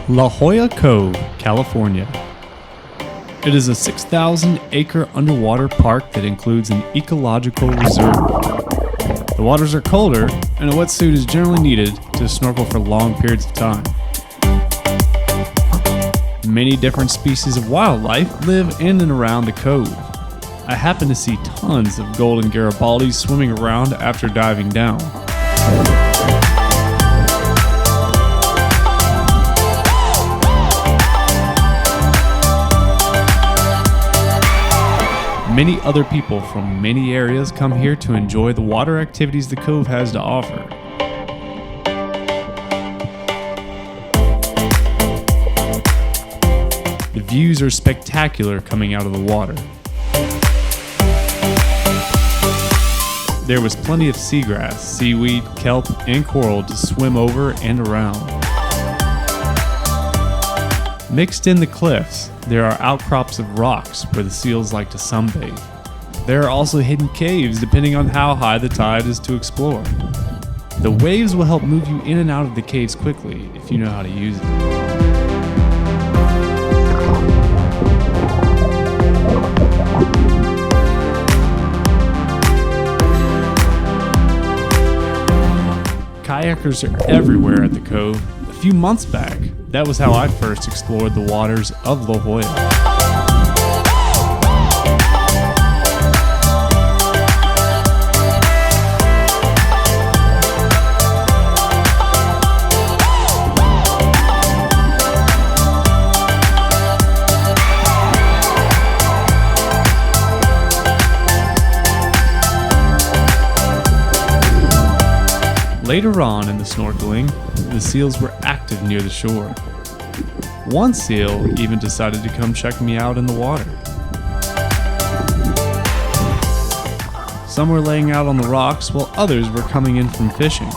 La Jolla Cove, California. It is a 6,000-acre underwater park that includes an ecological reserve. The waters are colder, and a wetsuit is generally needed to snorkel for long periods of time. Many different species of wildlife live in and around the cove. I happen to see tons of golden garibaldis swimming around after diving down. Many other people from many areas come here to enjoy the water activities the cove has to offer. The views are spectacular coming out of the water. There was plenty of seagrass, seaweed, kelp, and coral to swim over and around. Mixed in the cliffs, there are outcrops of rocks where the seals like to sunbathe. There are also hidden caves depending on how high the tide is to explore. The waves will help move you in and out of the caves quickly if you know how to use it. Kayakers are everywhere at the cove. A few months back, that was how I first explored the waters of La Jolla. Later on in the snorkeling, the seals were active near the shore. One seal even decided to come check me out in the water. Some were laying out on the rocks while others were coming in from fishing.